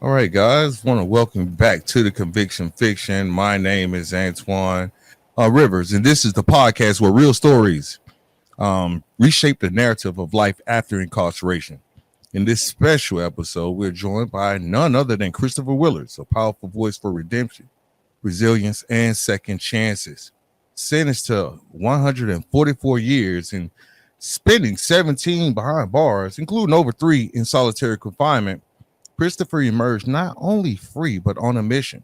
All right, guys. Want to welcome you back to the Conviction Fiction. My name is Antoine Rivers, and this is the podcast where real stories reshape the narrative of life after incarceration. In this special episode, we're joined by none other than Christopher Willars, a powerful voice for redemption, resilience, and second chances. Sentenced to 144 years and spending 17 behind bars, including over 3 in solitary confinement, Christopher emerged not only free but on a mission.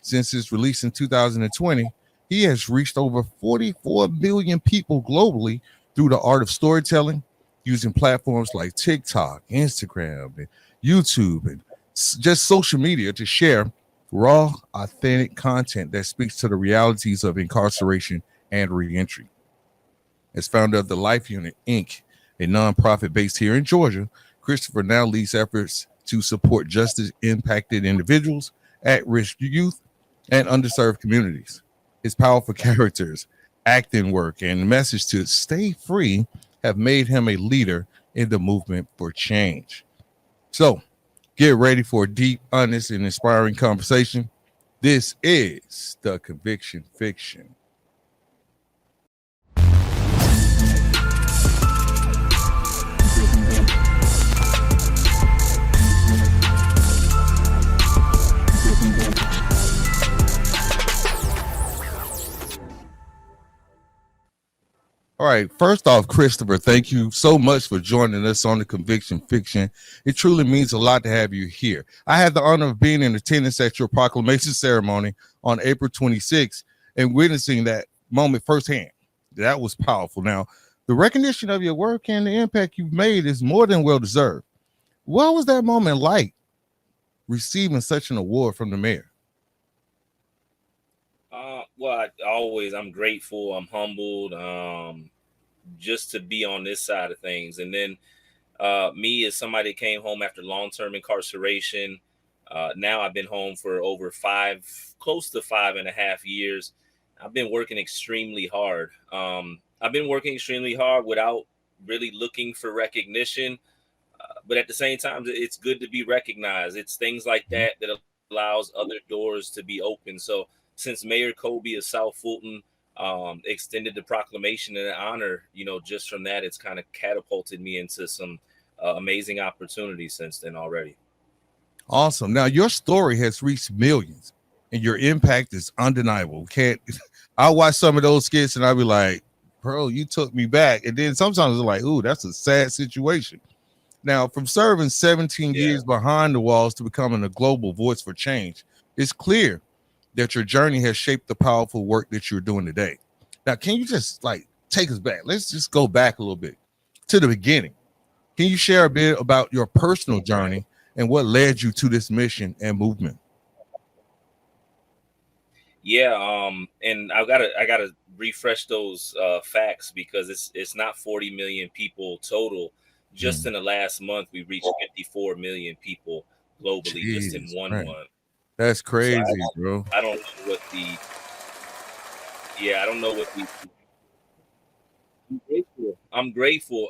Since his release in 2020, he has reached over 44 million people globally through the art of storytelling, using platforms like TikTok, Instagram, and YouTube, and just social media to share raw, authentic content that speaks to the realities of incarceration and reentry. As founder of the Life Unit, Inc., a nonprofit based here in Georgia, Christopher now leads efforts to support justice impacted individuals, at risk youth, and underserved communities. His powerful characters, acting work, and message to stay free have made him a leader in the movement for change. So, get ready for a deep, honest, and inspiring conversation. This is the Conviction Fiction. All right. First off, Christopher, thank you so much for joining us on the Conviction Fiction. It truly means a lot to have you here. I had the honor of being in attendance at your proclamation ceremony on April 26th and witnessing that moment firsthand. That was powerful. Now, the recognition of your work and the impact you've made is more than well deserved. What was that moment like receiving such an award from the mayor? I'm grateful. I'm humbled, just to be on this side of things. And then me as somebody that came home after long-term incarceration, now I've been home for over close to 5.5 years. I've been working extremely hard. I've been working extremely hard without really looking for recognition. But at the same time, it's good to be recognized. It's things like that allows other doors to be open. So since Mayor Kobe of South Fulton extended the proclamation in honor, just from that, it's kind of catapulted me into some amazing opportunities since then already. Awesome. Now, your story has reached millions and your impact is undeniable. Can't I watch some of those skits and I'll be like, bro, you took me back. And then sometimes it's like, ooh, that's a sad situation. Now, from serving 17 Yeah. years behind the walls to becoming a global voice for change, it's clear that your journey has shaped the powerful work that you're doing today. Now, can you just like take us back? Let's just go back a little bit to the beginning. Can you share a bit about your personal journey and what led you to this mission and movement? Yeah, and I gotta refresh those facts because it's not 40 million people total. Just Mm. in the last month, we reached 54 million people globally just in Jeez, one right. month. That's So crazy, bro. I don't know what the yeah I don't know what the I'm grateful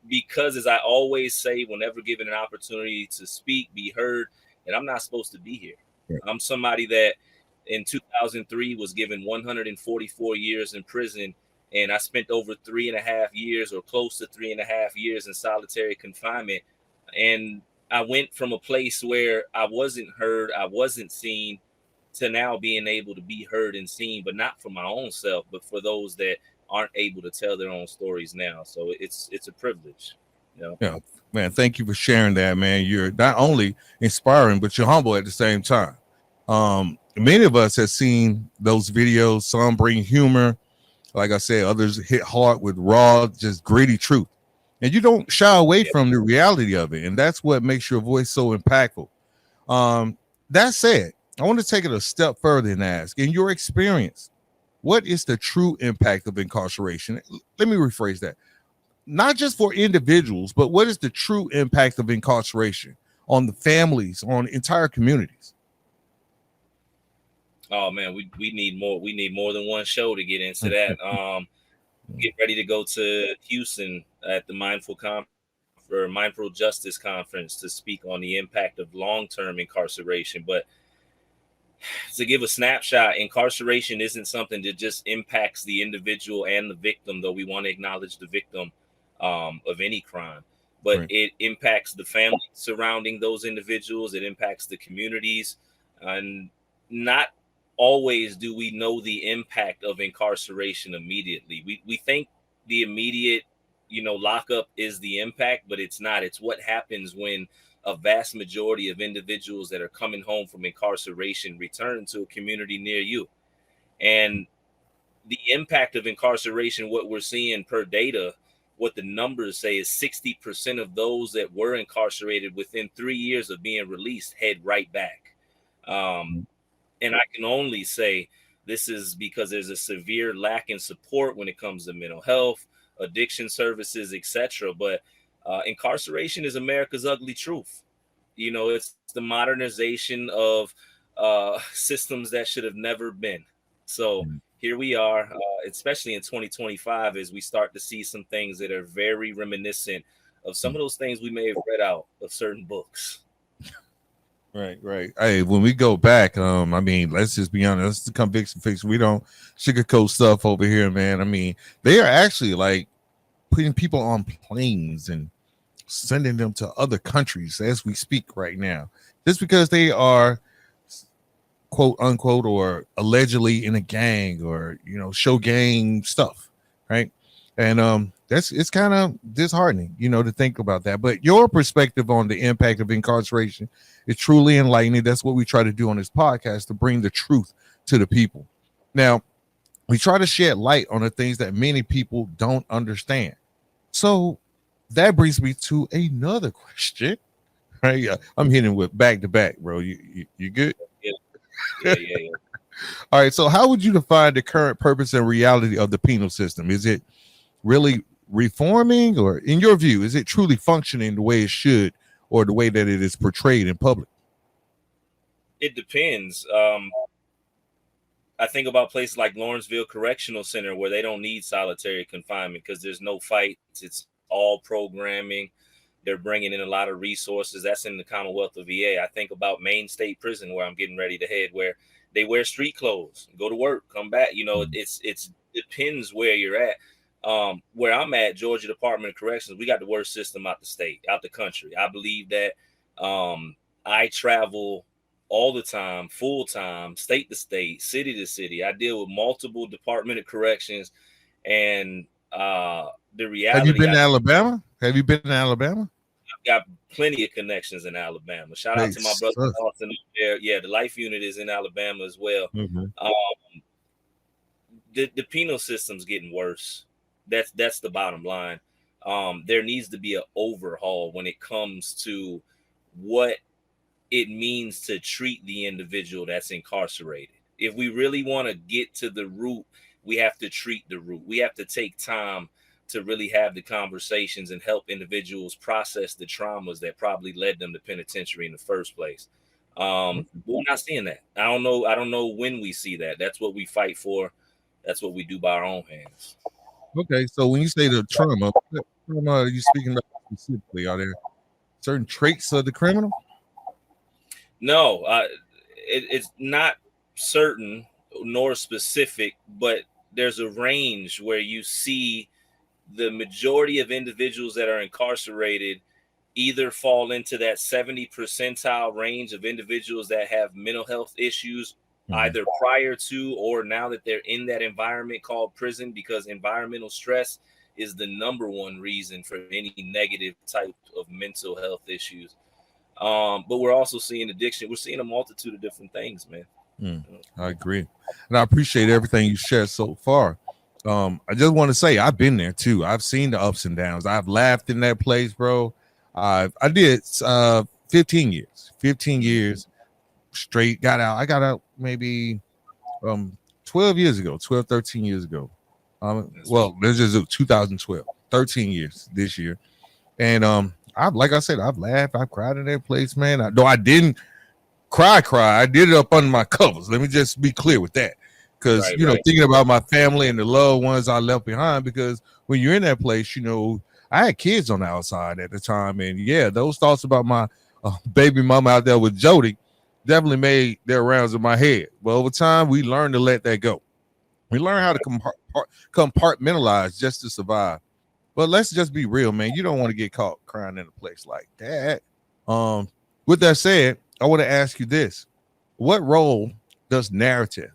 because as I always say, whenever given an opportunity to speak, be heard, and I'm not supposed to be here. Yeah. I'm somebody that in 2003 was given 144 years in prison, and I spent over 3.5 years or close to 3.5 years in solitary confinement. And I went from a place where I wasn't heard, I wasn't seen, to now being able to be heard and seen, but not for my own self, but for those that aren't able to tell their own stories now. So it's a privilege, you know. Yeah, man, thank you for sharing that, man. You're not only inspiring, but you're humble at the same time. Many of us have seen those videos. Some bring humor, like I said, others hit hard with raw, just gritty truth. And you don't shy away Yeah. from the reality of it. And that's what makes your voice so impactful. That said, I want to take it a step further and ask, in your experience, what is the true impact of incarceration? Let me rephrase that. Not just for individuals, but what is the true impact of incarceration on the families, on entire communities? Oh man, we need more. We need more than one show to get into that. Get ready to go to Houston at the Mindful Conference or Mindful Justice Conference to speak on the impact of long-term incarceration. But to give a snapshot, incarceration isn't something that just impacts the individual and the victim, though we want to acknowledge the victim of any crime, but Right. it impacts the family surrounding those individuals. It impacts the communities, and not always do we know the impact of incarceration immediately. We think the immediate, lockup is the impact, but it's not. It's what happens when a vast majority of individuals that are coming home from incarceration return to a community near you. And the impact of incarceration, what we're seeing per data, what the numbers say is 60% of those that were incarcerated within 3 years of being released head right back. And I can only say this is because there's a severe lack in support when it comes to mental health, addiction services, etc. But incarceration is America's ugly truth. It's the modernization of systems that should have never been. So here we are, especially in 2025, as we start to see some things that are very reminiscent of some of those things we may have read out of certain books. Right. Hey, when we go back, I mean, let's just be honest. It's the conviction fiction. We don't sugarcoat stuff over here, man. I mean, they are actually like putting people on planes and sending them to other countries as we speak right now, just because they are quote unquote or allegedly in a gang or show gang stuff, right? And it's kind of disheartening, to think about that. But your perspective on the impact of incarceration is truly enlightening. That's what we try to do on this podcast, to bring the truth to the people. Now, we try to shed light on the things that many people don't understand. So that brings me to another question. Right? I'm hitting with back to back, bro. You good? Yeah. All right. So how would you define the current purpose and reality of the penal system? Is it really reforming, or in your view, is it truly functioning the way it should, or the way that it is portrayed in public? It depends. I think about places like Lawrenceville Correctional Center, where they don't need solitary confinement because there's no fights. It's all programming. They're bringing in a lot of resources. That's in the Commonwealth of VA. I think about Maine State Prison, where I'm getting ready to head, where they wear street clothes, go to work, come back. It's depends where you're at. Where I'm at, Georgia Department of Corrections, we got the worst system out the state, out the country. I believe that. I travel all the time, full time, state to state, city to city. I deal with multiple Department of Corrections, and the reality. Have you been to Alabama? Have you been to Alabama? I've got plenty of connections in Alabama. Shout out to my brother Austin there. Yeah, the life unit is in Alabama as well. The penal system's getting worse. That's the bottom line. There needs to be an overhaul when it comes to what it means to treat the individual that's incarcerated. If we really want to get to the root, we have to treat the root. We have to take time to really have the conversations and help individuals process the traumas that probably led them to penitentiary in the first place. We're not seeing that. I don't know when we see that. That's what we fight for. That's what we do by our own hands. Okay, so when you say the trauma, what trauma are you speaking about specifically? Are there certain traits of the criminal? No, it's not certain nor specific, but there's a range where you see the majority of individuals that are incarcerated either fall into that 70 percentile range of individuals that have mental health issues, either prior to or now that they're in that environment called prison, because environmental stress is the number one reason for any negative type of mental health issues. But we're also seeing addiction. We're seeing a multitude of different things, man. I agree. And I appreciate everything you shared so far. I just want to say I've been there too. I've seen the ups and downs. I've laughed in that place, bro. I did 15 years straight. Got out. I got out maybe 13 years ago. Well, this is 2012, 13 years this year. And like I said, I've laughed, I've cried in that place, man. Though I didn't cry. I did it up under my covers. Let me just be clear with that. Because, thinking about my family and the loved ones I left behind, because when you're in that place, I had kids on the outside at the time, and yeah, those thoughts about my baby mama out there with Jody definitely made their rounds in my head. But over time, we learned to let that go. We learn how to compartmentalize just to survive. But let's just be real, man. You don't want to get caught crying in a place like that. Um, with that said, I want to ask you this: what role does narrative,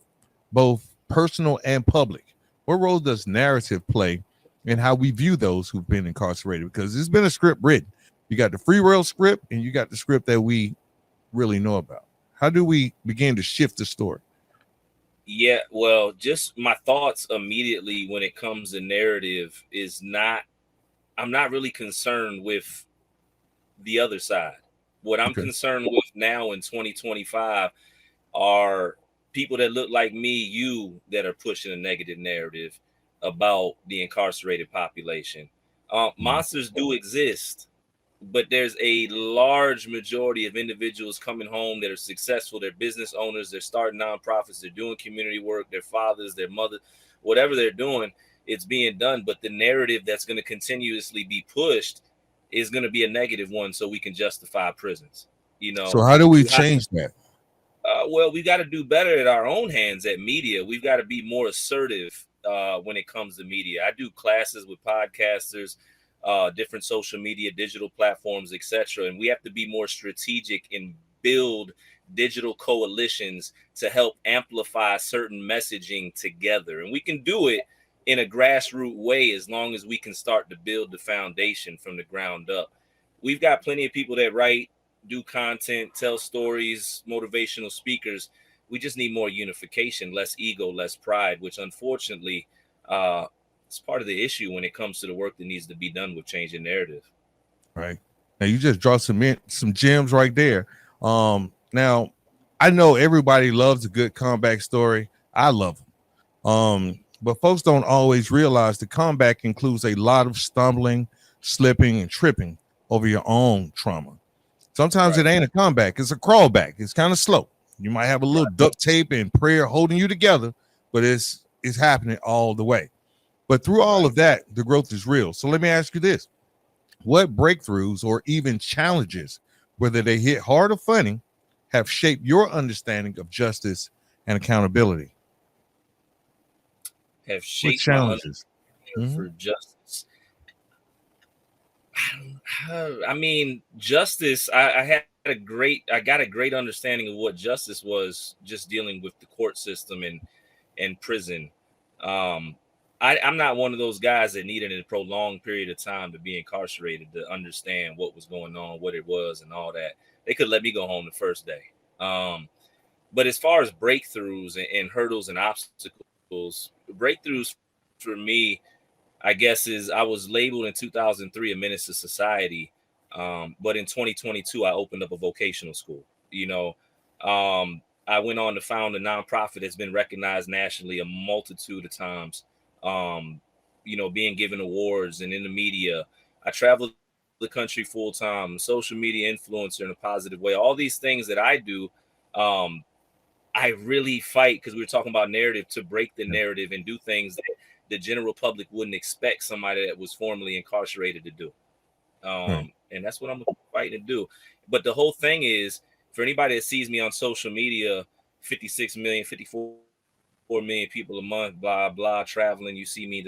both personal and public, what role does narrative play in how we view those who've been incarcerated? Because there's been a script written. You got the free world script, and you got the script that we really know about. How do we begin to shift the story? Yeah, well, just my thoughts immediately when it comes to narrative is not, I'm not really concerned with the other side. What I'm Okay. concerned with now in 2025 are people that look like me, you, that are pushing a negative narrative about the incarcerated population. Mhm. Monsters do exist, but there's a large majority of individuals coming home that are successful. They're business owners, they're starting nonprofits, they're doing community work, their fathers, their mother, whatever they're doing, it's being done. But the narrative that's going to continuously be pushed is going to be a negative one so we can justify prisons. You So know, how do we you have change that? well, we got to do better at our own hands at media. We've got to be more assertive when it comes to media. I do classes with podcasters, different social media, digital platforms, etc., and we have to be more strategic and build digital coalitions to help amplify certain messaging together. And we can do it in a grassroots way as long as we can start to build the foundation from the ground up. We've got plenty of people that write, do content, tell stories, motivational speakers. We just need more unification, less ego, less pride, which unfortunately is part of the issue when it comes to the work that needs to be done with changing narrative. Right now, you just draw some gems right there. Now I know everybody loves a good comeback story. I love them. But folks don't always realize the comeback includes a lot of stumbling, slipping, and tripping over your own trauma. Sometimes it Right. ain't a comeback, it's a crawlback. It's kind of slow. You might have a little duct tape and prayer holding you together, but it's happening all the way. But through all Right. of that, the growth is real. So let me ask you this: what breakthroughs or even challenges, whether they hit hard or funny, have shaped your understanding of justice and accountability? Have What shaped my challenges? understanding Mhm. for justice. I mean, justice. I got a great understanding of what justice was just dealing with the court system and prison. Um, I'm not one of those guys that needed a prolonged period of time to be incarcerated to understand what was going on, what it was, and all that. They could let me go home the first day. Um, but as far as breakthroughs and hurdles and obstacles, breakthroughs for me, I guess, is I was labeled in 2003 a menace to society. But in 2022, I opened up a vocational school. You know, I went on to found a nonprofit that's been recognized nationally a multitude of times. Um, being given awards and in the media. I traveled the country full time, social media influencer in a positive way. All these things that I do, um, I really fight because we were talking about narrative to break the Yeah. narrative and do things that the general public wouldn't expect somebody that was formerly incarcerated to do. Right. And that's what I'm fighting to do. But the whole thing is, for anybody that sees me on social media, 56 million, 54 million people a month, blah, blah, traveling, you see me,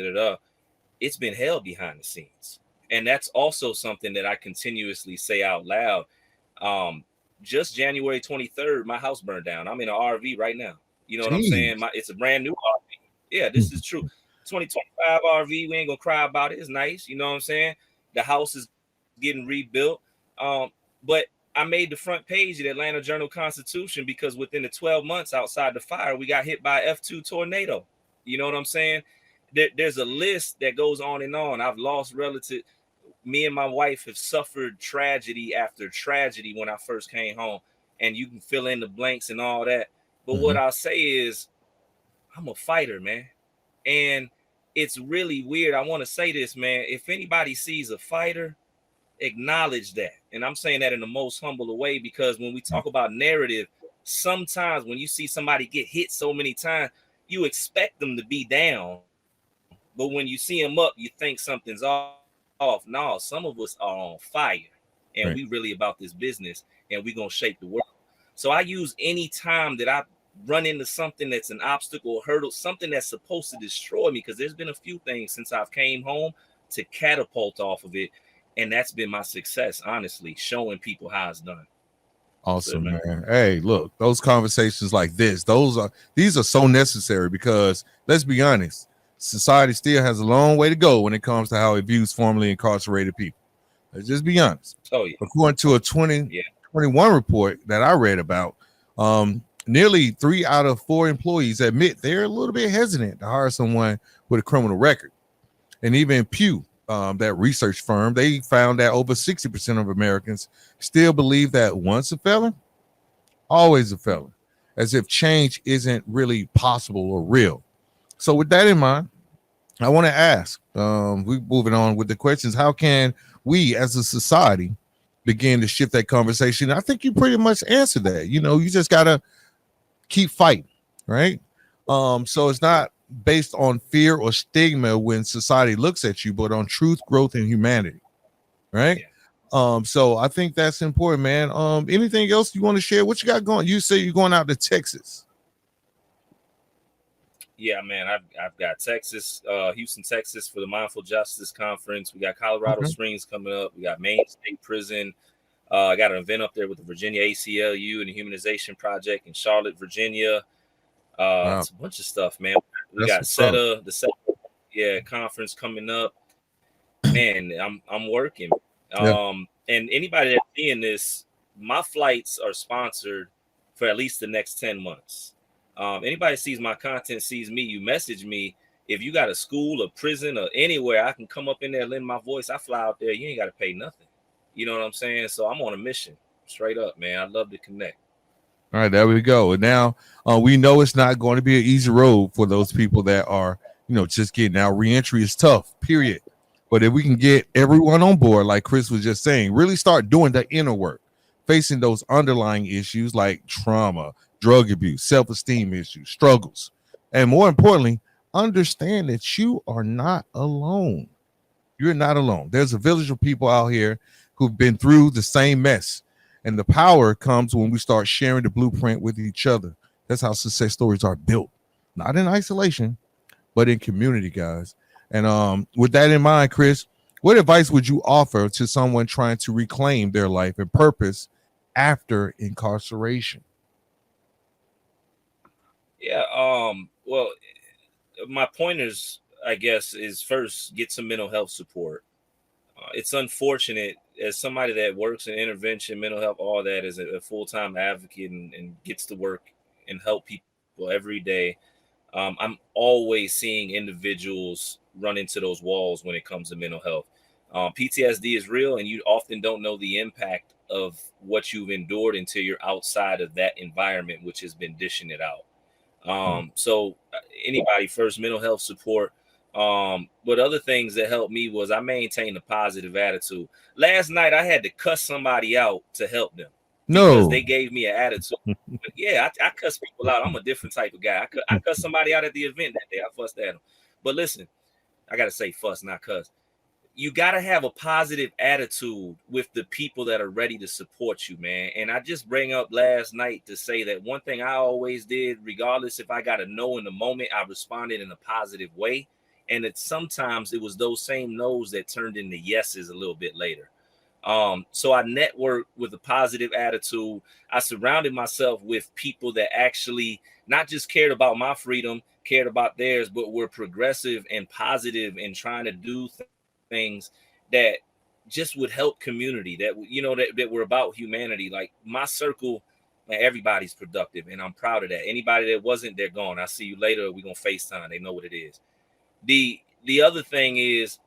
it's been hell behind the scenes. And that's also something that I continuously say out loud. Um, just January 23rd, my house burned down. I'm in an RV right now. You know what I'm saying? Jeez. It's a brand new RV. Yeah, this is true. 2025 RV, we ain't gonna cry about it. It's nice. You know what I'm saying? The house is getting rebuilt. But I made the front page of the Atlanta Journal Constitution because within the 12 months outside the fire, we got hit by F2 tornado. You know what I'm saying? There's a list that goes on and on. I've lost relatives. Me and my wife have suffered tragedy after tragedy when I first came home, and you can fill in the blanks and all that. But what Mhm. I'll say is, I'm a fighter, man. And it's really weird. I want to say this, man. If anybody sees a fighter, acknowledge that. And I'm saying that in the most humble way because when we talk about narrative, sometimes when you see somebody get hit so many times, you expect them to be down. But when you see them up, you think something's off. off. No, some of us are on fire, and Right. we really about this business, and we gonna shape the world. So I use any time that I run into something that's an obstacle or hurdle, something that's supposed to destroy me, because there's been a few things since I've came home to catapult off of it, and that's been my success, honestly, showing people how it's done. That's it, Awesome, man. man. Hey, look, those conversations like this, these are so necessary because let's be honest, society still has a long way to go when it comes to how it views formerly incarcerated people. Let's just be honest. Oh yeah, According to a yeah, 2021 report that I read about, nearly 3 out of 4 employees admit they're a little bit hesitant to hire someone with a criminal record. And even Pew, that research firm, they found that over 60% of Americans still believe that once a felon, always a felon, as if change isn't really possible or real. So, with that in mind, I want to ask, we moving on with the questions. How can we as a society begin to shift that conversation? I think you pretty much answered that. You know, you just gotta keep fighting, right? So it's not based on fear or stigma when society looks at you, but on truth, growth, and humanity, right? yeah. So I think that's important, man. Anything else you want to share? What you got going? You say you're going out to Texas. Yeah, man, I've got Texas, Houston, Texas for the Mindful Justice Conference. We got Colorado Okay. Springs coming up. We got Maine State Prison. I got an event up there with the Virginia ACLU and the Humanization Project in Charlotte, Virginia. Wow, It's a bunch of stuff, man. We that's got what's up. SETA conference coming up. Man, I'm working. Yeah. And anybody that's seeing this, my flights are sponsored for at least the next 10 months. Anybody sees my content, sees me, you message me. If you got a school, a prison, or anywhere, I can come up in there, lend my voice. I fly out there. You ain't got to pay nothing. You know what I'm saying? So I'm on a mission, straight up, man. I'd love to connect. All right, there we go. And now we know it's not going to be an easy road for those people that are, just getting out. Reentry is tough, period. But if we can get everyone on board, like Chris was just saying, really start doing the inner work, facing those underlying issues like trauma, drug abuse, self-esteem issues, struggles, and more importantly, understand that you are not alone. You're not alone. There's a village of people out here who've been through the same mess. And the power comes when we start sharing the blueprint with each other. That's how success stories are built, not in isolation, but in community, guys. And with that in mind, Chris, what advice would you offer to someone trying to reclaim their life and purpose after incarceration? Yeah. Well, my pointers, I guess, is first get some mental health support. It's unfortunate as somebody that works in intervention, mental health, all that, is a full-time advocate and gets to work and help people every day. I'm always seeing individuals run into those walls when it comes to mental health. PTSD is real, and you often don't know the impact of what you've endured until you're outside of that environment, which has been dishing it out. So anybody first, mental health support. But other things that helped me was I maintained a positive attitude. Last night I had to cuss somebody out to help them because No. they gave me an attitude. But yeah, I cuss people out. I'm a different type of guy. I cuss somebody out at the event that day. I fussed at them. But listen, I gotta say fuss, not cuss. You got to have a positive attitude with the people that are ready to support you, man. And I just bring up last night to say that one thing I always did, regardless if I got a no in the moment, I responded in a positive way. And sometimes it was those same no's that turned into yeses a little bit later. So I networked with a positive attitude. I surrounded myself with people that actually not just cared about my freedom, cared about theirs, but were progressive and positive and trying to do things that just would help community, that that were about humanity. Like my circle, man, everybody's productive, and I'm proud of that. Anybody that wasn't, they're gone. I see you later. We're gonna FaceTime. They know what it is. The other thing is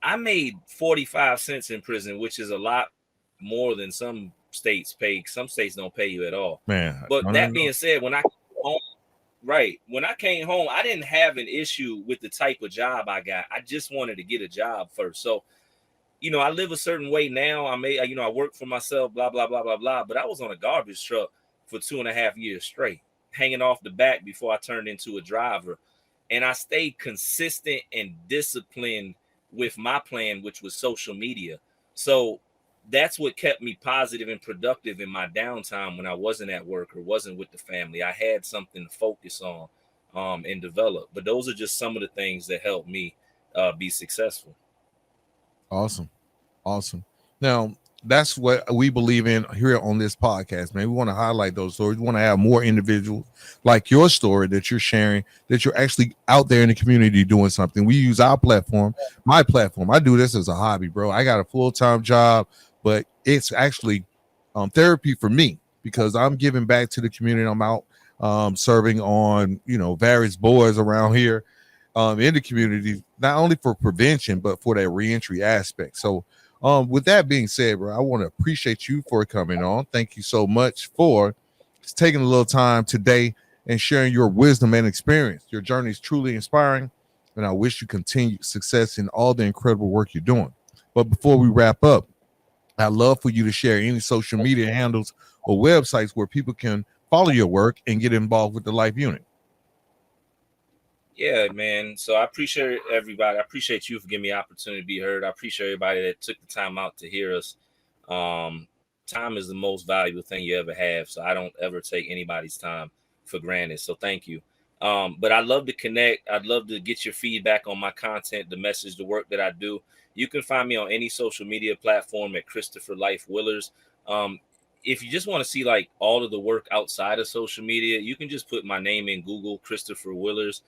I made 45 cents in prison, which is a lot more than some states pay. Some states don't pay you at all. Man, But no, no, that no. being said, when I came home, right, when I came home, I didn't have an issue with the type of job I got. I just wanted to get a job first. So, I live a certain way now. I work for myself, blah, blah, blah, blah, blah. But I was on a garbage truck for 2.5 years straight, hanging off the back before I turned into a driver. And I stayed consistent and disciplined with my plan, which was social media. So that's what kept me positive and productive in my downtime when I wasn't at work or wasn't with the family. I had something to focus on and develop. But those are just some of the things that helped me be successful. Awesome. Awesome. Now, that's what we believe in here on this podcast, man. We want to highlight those stories. We want to have more individuals like your story that you're sharing, that you're actually out there in the community doing something. We use our platform, my platform. I do this as a hobby, bro. I got a full-time job, but it's actually therapy for me because I'm giving back to the community. I'm out serving on, various boards around here in the community, not only for prevention, but for that reentry aspect. So, with that being said, bro, I want to appreciate you for coming on. Thank you so much for taking a little time today and sharing your wisdom and experience. Your journey is truly inspiring, and I wish you continued success in all the incredible work you're doing. But before we wrap up, I'd love for you to share any social media handles or websites where people can follow your work and get involved with the Life Unit. Yeah, man. So I appreciate everybody. I appreciate you for giving me the opportunity to be heard. I appreciate everybody that took the time out to hear us. Time is the most valuable thing you ever have. So I don't ever take anybody's time for granted. So thank you. But I'd love to connect. I'd love to get your feedback on my content, the message, the work that I do. You can find me on any social media platform at Christopher Life Willars. If you just want to see like all of the work outside of social media, you can just put my name in Google, Christopher Willars.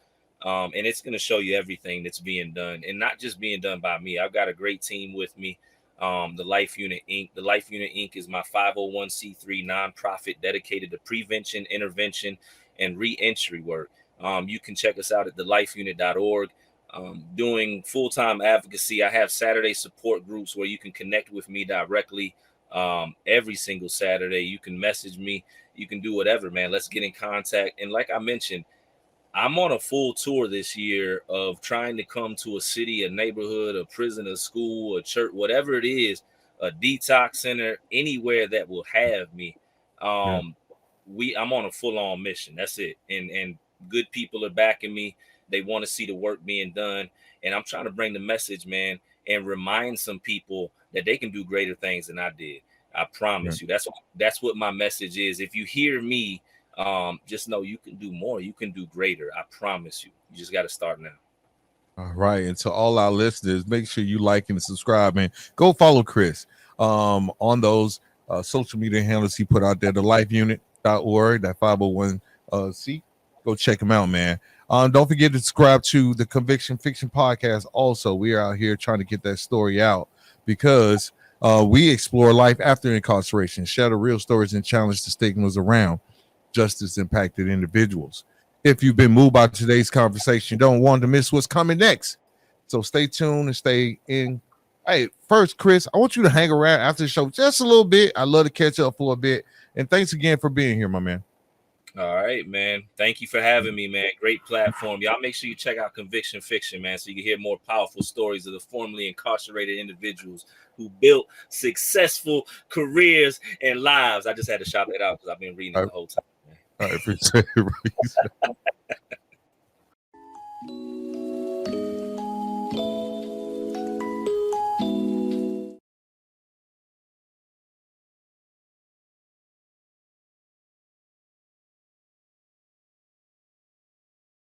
And it's going to show you everything that's being done, and not just being done by me. I've got a great team with me. The Life Unit Inc. The Life Unit Inc. is my 501c3 nonprofit dedicated to prevention, intervention, and reentry work. You can check us out at thelifeunit.org. Doing full-time advocacy. I have Saturday support groups where you can connect with me directly every single Saturday. You can message me. You can do whatever, man. Let's get in contact. And like I mentioned, I'm on a full tour this year of trying to come to a city, a neighborhood, a prison, a school, a church, whatever it is, a detox center, anywhere that will have me. Yeah. I'm on a full-on mission. That's it. And good people are backing me. They want to see the work being done. And I'm trying to bring the message, man, and remind some people that they can do greater things than I did. I promise you. That's what my message is. If you hear me, just know you can do more. You can do greater. I promise you. You just got to start now. All right. And to all our listeners, make sure you like and subscribe and go follow Chris on those social media handles he put out there, the lifeunit.org, that 501c. Go check him out, man. Don't forget to subscribe to the Conviction Fiction podcast. Also, we are out here trying to get that story out because we explore life after incarceration, share the real stories, and challenge the stigmas around justice impacted individuals. If you've been moved by today's conversation, you don't want to miss what's coming next. So stay tuned and stay in. Hey, first, Chris, I want you to hang around after the show just a little bit. I'd love to catch up for a bit. And thanks again for being here, my man. All right, man. Thank you for having me, man. Great platform. Y'all make sure you check out Conviction Fiction, man, so you can hear more powerful stories of the formerly incarcerated individuals who built successful careers and lives. I just had to shout that out because I've been reading it the whole time, man. I appreciate it.